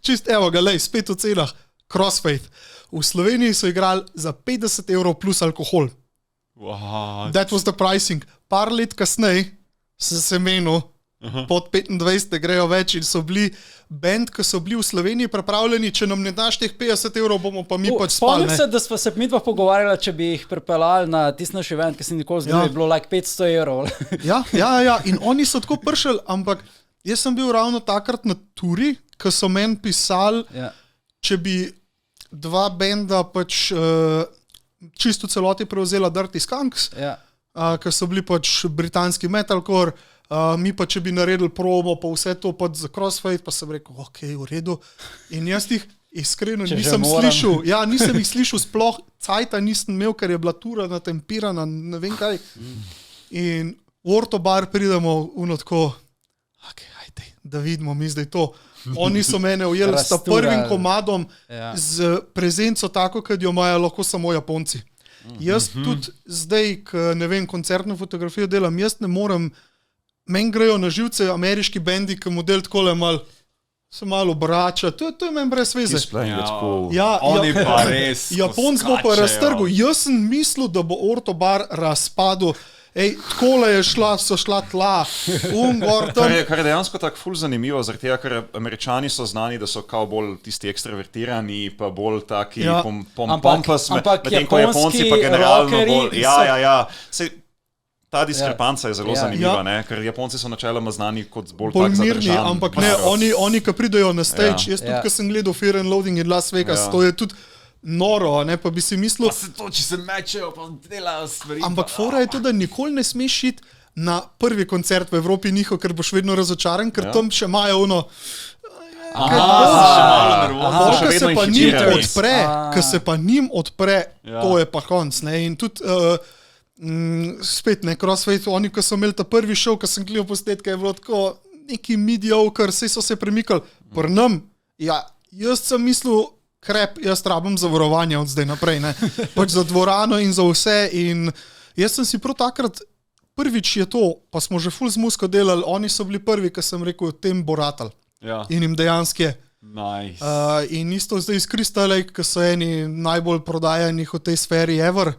čist evo ga, lej, spet v cenah, Crossfaith. V Sloveniji so igrali za 50 € plus alkohol. What? That was the pricing. Par let kasneje sem se menil, pod 25 grejo več in so bili band, ki so bili v Sloveniji pripravljeni, če nam ne daš teh 50 €, bomo pa mi pač spali. Spomnim se, da smo se mi dva pogovarjali, če bi jih pripeljali na tisti naš event, ki si nikoli zgodil, je bilo like 500 €. Ja, in oni so tako prišli, ampak jaz sem bil ravno takrat na turi, ko so meni pisali, če bi dva benda pač čisto celoti prevzela Dirty Skunks, ki so bili pač britanski metalcore, mi pa če bi naredili promo, pa vse to pač za Crossfaith, pa sem rekel, ok, v redu. In jaz jih iskreno nisem slišal, nisem jih slišal sploh, cajta nisem imel, ker je bila tura natempirana, ne vem kaj. In v Ortobar pridemo tako, ok, ajde, da vidimo mi zdaj to. Oni so mene ujeli s prvim komadom z prezenco tako, kad jo imajo lahko samo Japonci. Jaz tudi zdaj, ne vem, koncertno fotografijo delam, jaz ne morem, meni grejo na živce ameriški bendi, ki model takole se malo obrača, to je meni brez veze. Oni pa res Japonc bo pa raztrgal. Jaz sem mislil, da bo Ortobar razpadel. Takole so šla tla, gor tam. Kar je dejansko tako ful zanimivo, zaradi tega, ker Američani so znani, da so kao bolj tisti ekstravertirani, pa bolj taki pompous, medtem ko Japonci pa generalno bolj, ta diskrepanca je zelo zanimiva, ker Japonci so načeloma znani kot bolj tak zadržan. Ampak ne, oni ki pridejo na stage, jaz tudi, ko sem gledal Fear and Loathing in Las Vegas, to je tudi noro, pa bi si mislil... Pa se to, če se mečejo, pa delajo stvari. Ampak fora je to, da nikoli ne smeš iti na prvi koncert v Evropi njihov, ker boš vedno razočaran, ker tam še imajo ono... Ko se pa njim odpre, to je pa konc. In tudi... spet, Crossfaith, oni, ko so imeli ta prvi šov, ko sem gledal posnetke, je bilo tako neki mediocre, saj so se premikali. Pri nam, jaz sem mislil, jaz rabim zavarovanje od zdaj naprej, pač za dvorano in za vse in jaz sem si prav takrat, prvič je to, pa smo že ful z muziko delali, oni so bili prvi, ko sem rekel, tem bo ratal. In jim dejansko je. Nice. In isto zdaj iz Crystal Lake, ko so eni najbolj prodajanih v tej sferi ever.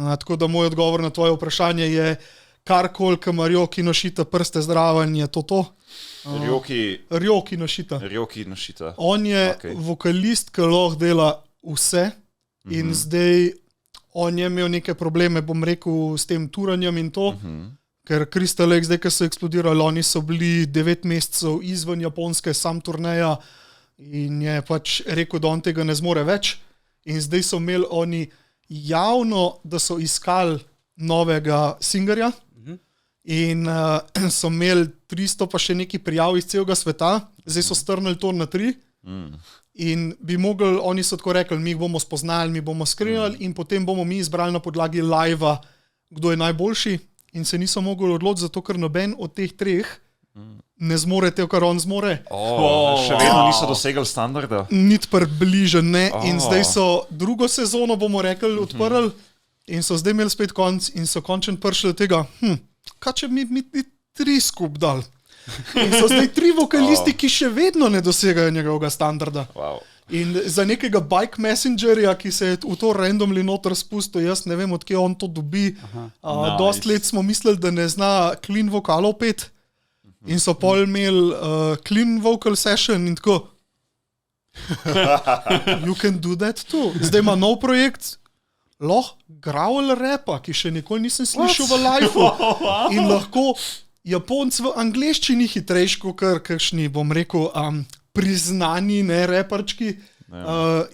Tako da moj odgovor na tvoje vprašanje je karkoli, ki ima Ryoki Noshita prste zraven, je to. Ryoki Noshita. On je vokalist, ki lahko dela vse in zdaj on je imel neke probleme, bom rekel, s tem turanjem in to, ker Crystal Lake zdaj, ki so eksplodirali, oni so bili 9 mesecev izven Japonske, sam turneja in je pač rekel, da on tega ne zmore več in zdaj so imeli oni javno, da so iskali novega singerja in so imeli 300 pa še neki prijav iz celega sveta, zdaj so strnili to na 3 in bi mogli, oni so tako rekli, mi jih bomo spoznali, mi bomo skrinjali in potem bomo mi izbrali na podlagi live-a, kdo je najboljši in se niso mogli odločiti, zato ker noben od teh 3 ne zmore te, kar on zmore. Še vedno niso dosegli standarda. Niti približno ne. In zdaj so drugo sezono, bomo rekli, odprli in so zdaj imeli spet konc in so končno prišli do tega, kaj če mi 3 skup dal. In so zdaj 3 vokalisti, ki še vedno ne dosegajo njegovega standarda. In za nekega bike messengerja, ki se je v to randomly noter spustil, jaz ne vem, odkje on to dobi. Dost let smo mislili, da ne zna clean vokalov pet. In so pol imeli clean vocal session in tako you can do that too. Zdaj ima nov projekt growl rapa, ki še nikoli nisem slišal v live in lahko Japonc v angleščini hitrejš kot kakšni, bom rekel, priznani raperčki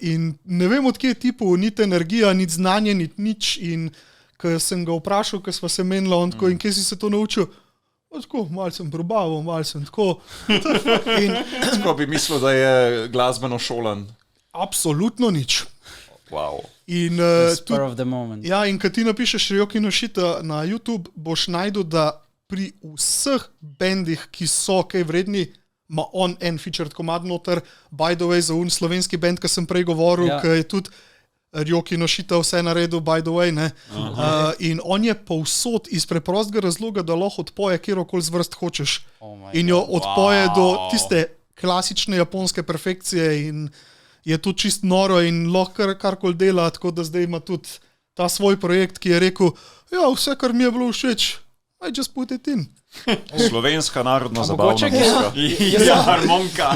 in ne vem, odkje je tipu niti energija, niti znanje, niti nič in ko sem ga vprašal, ko sva se menila, on tako, in kje si se to naučil? Tako, malo sem probaval, malo sem tako. Tako bi mislil, da je glasbeno šolan. Absolutno nič. In spur of the moment. Ja, in ko ti napišeš Ryoki Noshita na YouTube, boš najdel, da pri vseh bendih, ki so kaj vredni, ima on en featured komad noter, by the way, za slovenski band, ki sem prej govoril, ki je tudi Ryoki Noshita vse naredil, by the way, in on je povsod iz preprostega razloga, da lahko odpoje kjerokoli zvrst hočeš. In jo odpoje do tiste klasične japonske perfekcije in je to čist noro in lahko karkoli dela, tako da zdaj ima tudi ta svoj projekt, ki je rekel, ja, vse, kar mi je bilo všeč, I just put it in. Slovenska narodna zabavna muzika. Ja, harmonika.